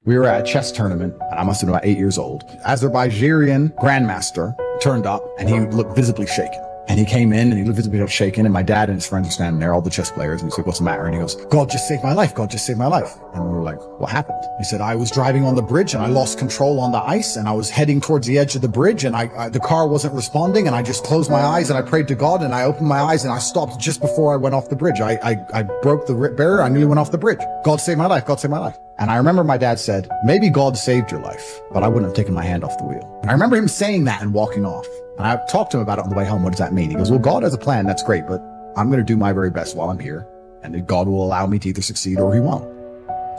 We were at a chess tournament, and I must have been about 8 years old. Azerbaijan grandmaster turned up, and he looked visibly shaken. And he came in, and he looked visibly shaken, and my dad and his friends were standing there, all the chess players, and he's like, what's the matter? And he goes, God just saved my life. God just saved my life. And we were like, what happened? He said, I was driving on the bridge, and I lost control on the ice, and I was heading towards the edge of the bridge, and the car wasn't responding, and I just closed my eyes, and I prayed to God, and I opened my eyes, and I stopped just before I went off the bridge. I broke the barrier. I nearly went off the bridge. God saved my life. God saved my life. And I remember my dad said, maybe God saved your life, but I wouldn't have taken my hand off the wheel. And I remember him saying that and walking off. And I talked to him about it on the way home. What does that mean? He goes, well, God has a plan. That's great, but I'm going to do my very best while I'm here. And God will allow me to either succeed or he won't.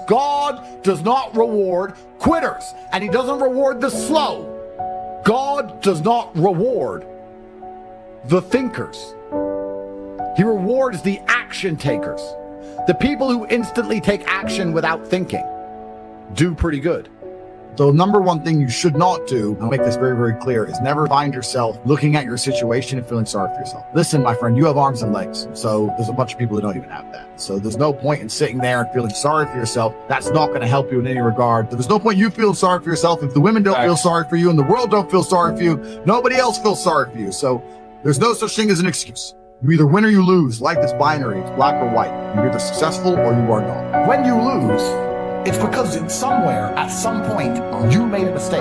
God does not reward quitters, and he doesn't reward the slow. God does not reward the thinkers. He rewards the action takers. The people who instantly take action without thinking do pretty good. The number one thing you should not do, I'll make this very, very clear, is never find yourself looking at your situation and feeling sorry for yourself. Listen, my friend, you have arms and legs. So there's a bunch of people who don't even have that. So there's no point in sitting there and feeling sorry for yourself. That's not going to help you in any regard. There's no point you feeling sorry for yourself. If the women don't feel sorry for you and the world don't feel sorry for you, nobody else feels sorry for you. So there's no such thing as an excuse. You either win or you lose. Life is binary. It's black or white. You're either successful or you are not. When you lose, it's because somewhere, at some point, you made a mistake.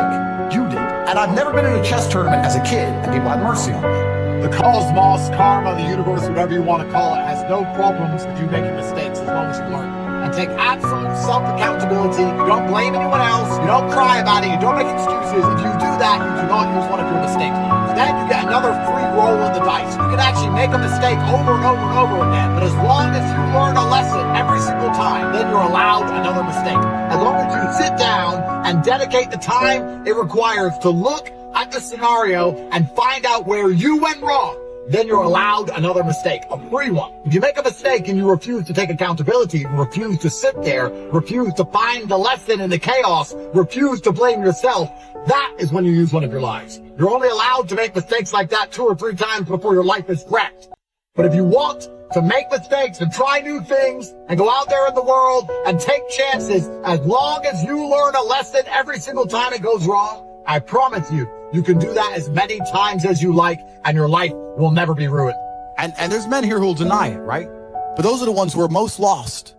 You did. And I've never been in a chess tournament as a kid, and people had mercy on me. The cosmos, karma, the universe, whatever you want to call it, has no problems with you making mistakes as long as you learn. And take absolute self-accountability. You don't blame anyone else. You don't cry about it. You don't make excuses. If you do that, you do not use one of your mistakes. Then you get another free roll of the dice. You can actually make a mistake over and over and over again. But as long as you learn a lesson every single time, then you're allowed another mistake. As long as you sit down and dedicate the time it requires to look at the scenario and find out where you went wrong, then you're allowed another mistake, a free one. If you make a mistake and you refuse to take accountability, refuse to sit there, refuse to find the lesson in the chaos, refuse to blame yourself, that is when you use one of your lies. You're only allowed to make mistakes like that 2 or 3 times before your life is wrecked. But if you want to make mistakes and try new things and go out there in the world and take chances, as long as you learn a lesson every single time it goes wrong, I promise you, you can do that as many times as you like, and your life will never be ruined. And there's men here who will deny it, right? But those are the ones who are most lost.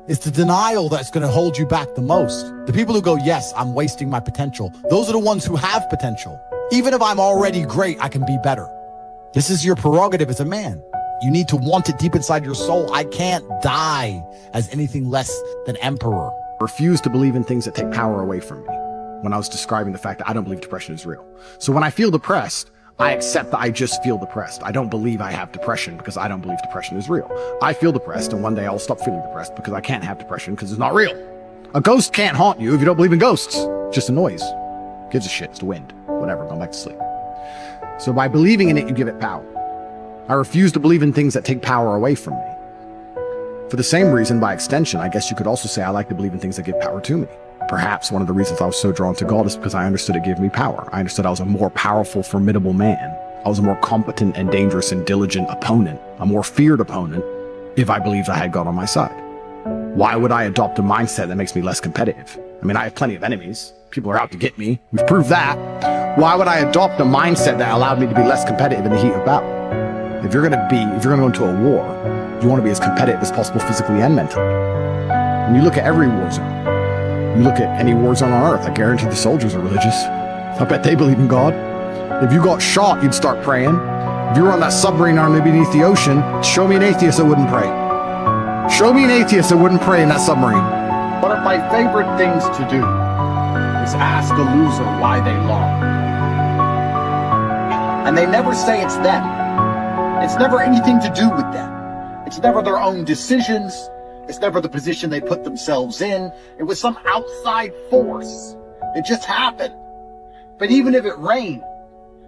It's the denial that's going to hold you back the most. The people who go, yes, I'm wasting my potential. Those are the ones who have potential. Even if I'm already great, I can be better. This is your prerogative as a man. You need to want it deep inside your soul. I can't die as anything less than emperor. Refuse to believe in things that take power away from me. When I was describing the fact that I don't believe depression is real. So when I feel depressed, I accept that I just feel depressed. I don't believe I have depression because I don't believe depression is real. I feel depressed, and one day I'll stop feeling depressed because I can't have depression because it's not real. A ghost can't haunt you if you don't believe in ghosts. Just a noise. Gives a shit. It's the wind. Whatever. Go back to sleep. So by believing in it, you give it power. I refuse to believe in things that take power away from me. For the same reason, by extension, I guess you could also say I like to believe in things that give power to me. Perhaps one of the reasons I was so drawn to God is because I understood it gave me power. I understood I was a more powerful, formidable man. I was a more competent and dangerous and diligent opponent, a more feared opponent, if I believed I had God on my side. Why would I adopt a mindset that makes me less competitive? I mean, I have plenty of enemies. People are out to get me. We've proved that. Why would I adopt a mindset that allowed me to be less competitive in the heat of battle? If you're going to go into a war, you want to be as competitive as possible physically and mentally. When you look at every war zone, you look at any war zone on earth, I guarantee the soldiers are religious. I bet they believe in God. If you got shot, you'd start praying. If you were on that submarine army beneath the ocean, show me an atheist that wouldn't pray. Show me an atheist that wouldn't pray in that submarine. One of my favorite things to do is ask a loser why they lost. And they never say it's them. It's never anything to do with them. It's never their own decisions. It's never the position they put themselves in. It was some outside force. It just happened. But even if it rained,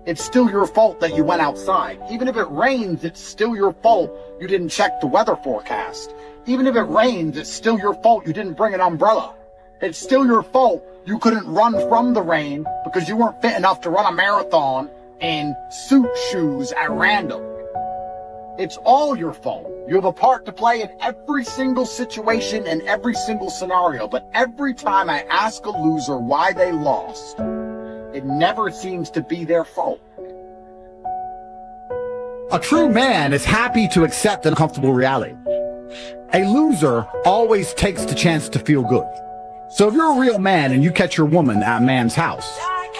it's still your fault that you went outside. Even if it rains, it's still your fault you didn't check the weather forecast. Even if it rains, it's still your fault you didn't bring an umbrella. It's still your fault you couldn't run from the rain because you weren't fit enough to run a marathon in suit shoes at random. It's all your fault. You have a part to play in every single situation and every single scenario. But every time I ask a loser why they lost, it never seems to be their fault. A true man is happy to accept an uncomfortable reality. A loser always takes the chance to feel good. So if you're a real man and you catch your woman at a man's house,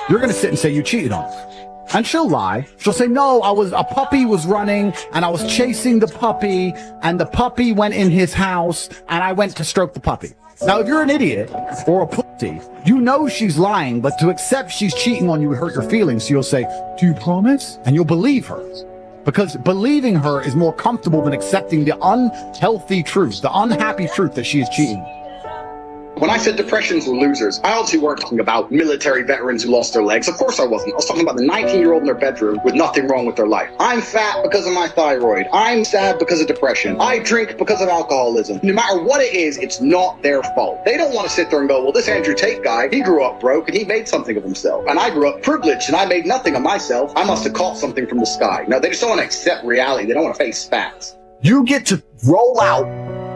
you're going to sit and say you cheated on her. And she'll lie. She'll say, no, a puppy was running and I was chasing the puppy and the puppy went in his house and I went to stroke the puppy. Now, if you're an idiot or a pussy, you know she's lying, but to accept she's cheating on you would hurt your feelings. So you'll say, do you promise? And you'll believe her. Because believing her is more comfortable than accepting the unhealthy truth, the unhappy truth that she is cheating. When I said depressions were losers, I obviously weren't talking about military veterans who lost their legs. Of course I wasn't. I was talking about the 19-year-old in their bedroom with nothing wrong with their life. I'm fat because of my thyroid. I'm sad because of depression. I drink because of alcoholism. No matter what it is, it's not their fault. They don't want to sit there and go, well, this Andrew Tate guy, he grew up broke and he made something of himself. And I grew up privileged and I made nothing of myself. I must have caught something from the sky. No, they just don't want to accept reality. They don't want to face facts. You get to roll out,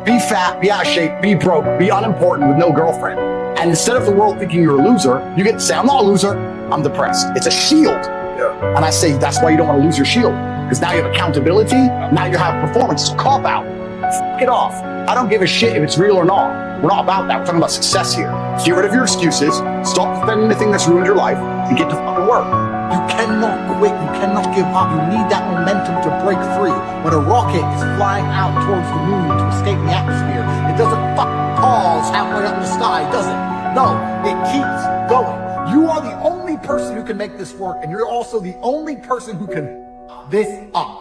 be fat, be out of shape, be broke, be unimportant with no girlfriend. And instead of the world thinking you're a loser, you get to say, I'm not a loser, I'm depressed. It's a shield. Yeah. And I say, that's why you don't want to lose your shield. Because now you have accountability, now you have performance. It's a cop out. F it off. I don't give a shit if it's real or not. We're not about that. We're talking about success here. Get rid of your excuses, stop defending the thing that's ruined your life, and get to fucking work. You cannot quit, you cannot give up. You need that momentum to break free. When a rocket is flying out towards the moon to escape the atmosphere, it doesn't pause halfway up in the sky, does it? No, it keeps going. You are the only person who can make this work, and you're also the only person who can this up.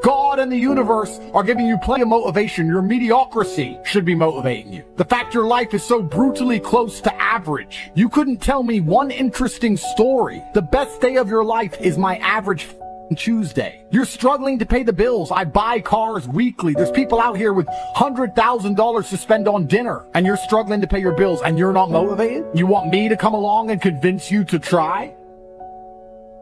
God and the universe are giving you plenty of motivation. Your mediocrity should be motivating you. The fact your life is so brutally close to average. You couldn't tell me one interesting story. The best day of your life is my average Tuesday. You're struggling to pay the bills. I buy cars weekly. There's people out here with $100,000 to spend on dinner, and you're struggling to pay your bills, and you're not motivated? You want me to come along and convince you to try?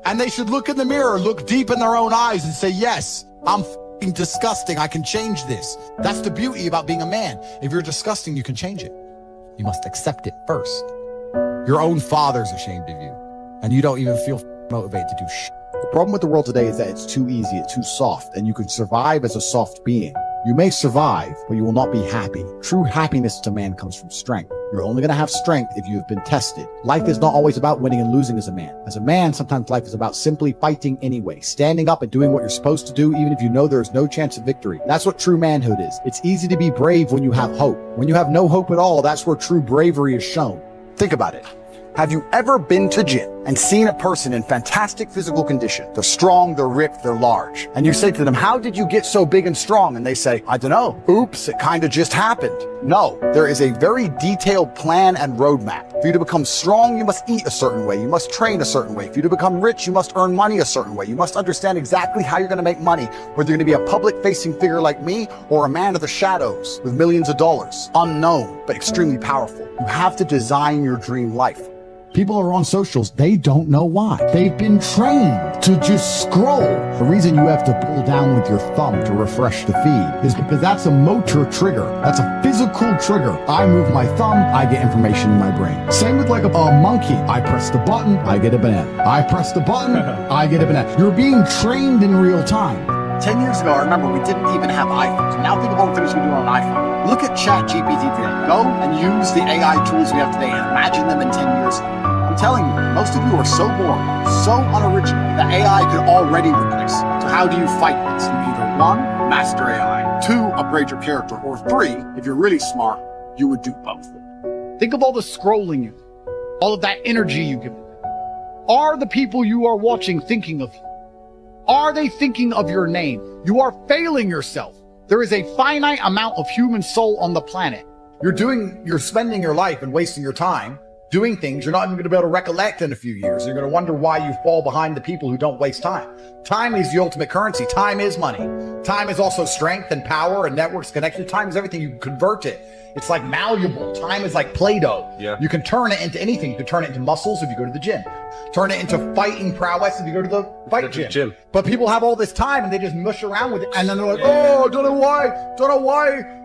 And they should look in the mirror, look deep in their own eyes and say, yes, I'm f***ing disgusting. I can change this. That's the beauty about being a man. If you're disgusting, you can change it. You must accept it first. Your own father's ashamed of you, and you don't even feel motivated to do shit. The problem with the world today is that it's too easy, it's too soft, and you can survive as a soft being. You may survive, but you will not be happy. True happiness to man comes from strength. You're only going to have strength if you have been tested. Life is not always about winning and losing as a man. As a man, sometimes life is about simply fighting anyway, standing up and doing what you're supposed to do, even if you know there is no chance of victory. That's what true manhood is. It's easy to be brave when you have hope. When you have no hope at all, that's where true bravery is shown. Think about it. Have you ever been to gym and seen a person in fantastic physical condition? They're strong, they're ripped, they're large. And you say to them, how did you get so big and strong? And they say, I don't know. Oops, it kind of just happened. No, there is a very detailed plan and roadmap. For you to become strong, you must eat a certain way. You must train a certain way. For you to become rich, you must earn money a certain way. You must understand exactly how you're going to make money, whether you're going to be a public-facing figure like me or a man of the shadows with millions of dollars. Unknown, but extremely powerful. You have to design your dream life. People are on socials, they don't know why. They've been trained to just scroll. The reason you have to pull down with your thumb to refresh the feed is because that's a motor trigger. That's a physical trigger. I move my thumb, I get information in my brain. Same with like a monkey. I press the button, I get a banana. I press the button, I get a banana. You're being trained in real time. 10 years ago, I remember we didn't even have iPhones. Now think of all the things we do on an iPhone. Look at ChatGPT today. Go and use the AI tools we have today and imagine them in 10 years. I'm telling you, most of you are so boring, so unoriginal, that AI could already replace. So how do you fight this? You either 1, master AI, 2, upgrade your character, or 3, if you're really smart, you would do both. Think of all the scrolling you do, all of that energy you give them. Are the people you are watching thinking of you? Are they thinking of your name? You are failing yourself. There is a finite amount of human soul on the planet. You're spending your life and wasting your time doing things you're not even going to be able to recollect in a few years. You're going to wonder why you fall behind the people who don't waste time. Time is the ultimate currency. Time is money. Time is also strength and power and networks connection. Time is everything. You can convert it. It's like malleable. Time is like Play-Doh. Yeah. You can turn it into anything. You can turn it into muscles if you go to the gym. Turn it into fighting prowess if you go to the fight gym. But people have all this time and they just mush around with it. And then they're like, oh, don't know why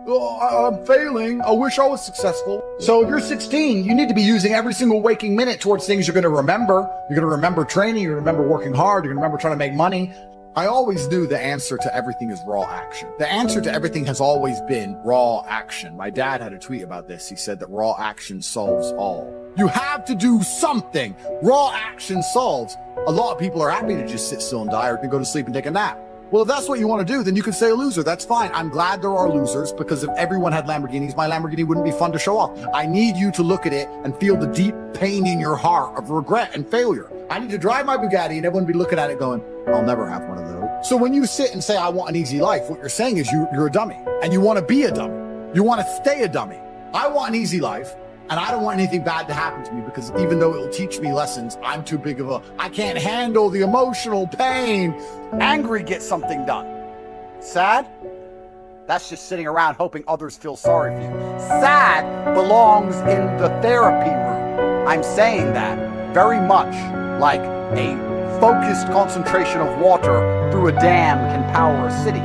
I'm failing. I wish I was successful. So if you're 16, you need to be using every single waking minute towards things you're going to remember. You're going to remember training. You're going to remember working hard. You're going to remember trying to make money. I always knew the answer to everything is raw action. The answer to everything has always been raw action. My dad had a tweet about this. He said that raw action solves all. You have to do something. Raw action solves. A lot of people are happy to just sit still and die or can go to sleep and take a nap. Well, if that's what you want to do, then you can say a loser. That's fine. I'm glad there are losers because if everyone had Lamborghinis, my Lamborghini wouldn't be fun to show off. I need you to look at it and feel the deep pain in your heart of regret and failure. I need to drive my Bugatti and everyone be looking at it going, I'll never have one of those. So when you sit and say, I want an easy life, what you're saying is you're a dummy and you want to be a dummy. You want to stay a dummy. I want an easy life. And I don't want anything bad to happen to me because even though it will teach me lessons, I'm too big of I can't handle the emotional pain. Angry gets something done. Sad? That's just sitting around hoping others feel sorry for you. Sad belongs in the therapy room. I'm saying that very much like a focused concentration of water through a dam can power a city.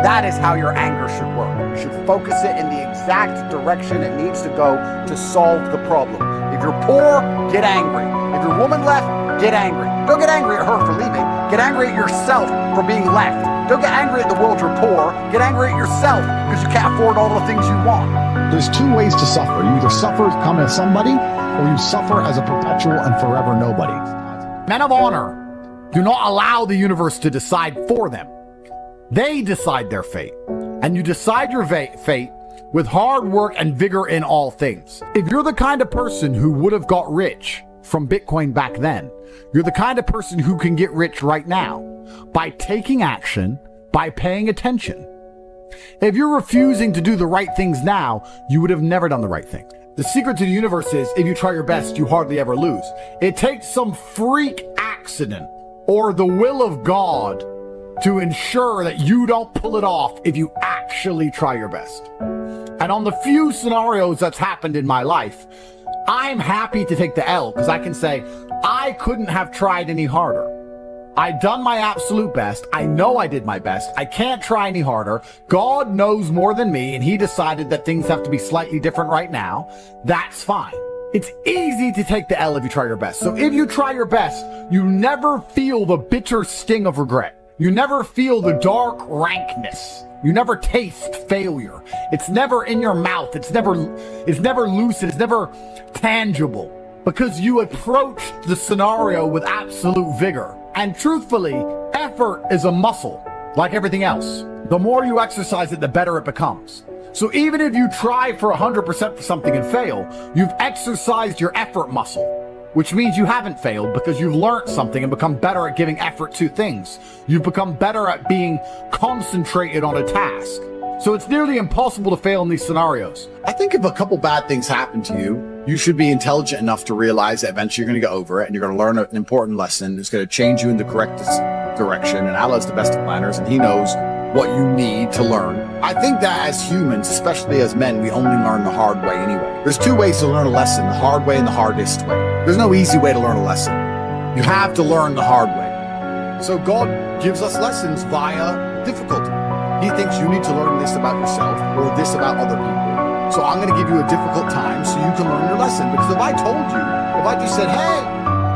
That is how your anger should work. You should focus it in the exact direction it needs to go to solve the problem. If you're poor, get angry. If your woman left, get angry. Don't get angry at her for leaving. Get angry at yourself for being left. Don't get angry at the world you're poor. Get angry at yourself because you can't afford all the things you want. There's two ways to suffer. You either suffer as becoming somebody, or you suffer as a perpetual and forever nobody. Men of honor do not allow the universe to decide for them. They decide their fate. And you decide your fate with hard work and vigor in all things. If you're the kind of person who would have got rich from Bitcoin back then, you're the kind of person who can get rich right now by taking action, by paying attention. If you're refusing to do the right things now, you would have never done the right thing. The secret to the universe is if you try your best, you hardly ever lose. It takes some freak accident or the will of God to ensure that you don't pull it off if you actually try your best. And on the few scenarios that's happened in my life, I'm happy to take the L because I can say, I couldn't have tried any harder. I done my absolute best. I know I did my best. I can't try any harder. God knows more than me, and he decided that things have to be slightly different right now. That's fine. It's easy to take the L if you try your best. So if you try your best, you never feel the bitter sting of regret. You never feel the dark rankness. You never taste failure. It's never in your mouth. It's never lucid. It's never tangible because you approached the scenario with absolute vigor. And truthfully, effort is a muscle like everything else. The more you exercise it, the better it becomes. So even if you try for 100% for something and fail, you've exercised your effort muscle, which means you haven't failed because you've learned something and become better at giving effort to things. You've become better at being concentrated on a task. So it's nearly impossible to fail in these scenarios. I think if a couple bad things happen to you, you should be intelligent enough to realize that eventually you're going to get over it and you're going to learn an important lesson. It's going to change you in the correct direction. And Allah's the best of planners and he knows what you need to learn. I think that as humans, especially as men, we only learn the hard way anyway. There's two ways to learn a lesson, the hard way and the hardest way. There's no easy way to learn a lesson. You have to learn the hard way. So God gives us lessons via difficulty. He thinks you need to learn this about yourself or this about other people. So I'm going to give you a difficult time so you can learn your lesson. Because if I told you, if I just said, hey,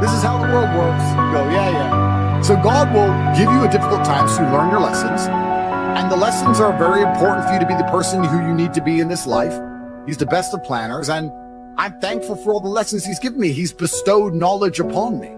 this is how the world works, you go, yeah. So God will give you a difficult time so you learn your lessons. And the lessons are very important for you to be the person who you need to be in this life. He's the best of planners. And I'm thankful for all the lessons he's given me. He's bestowed knowledge upon me.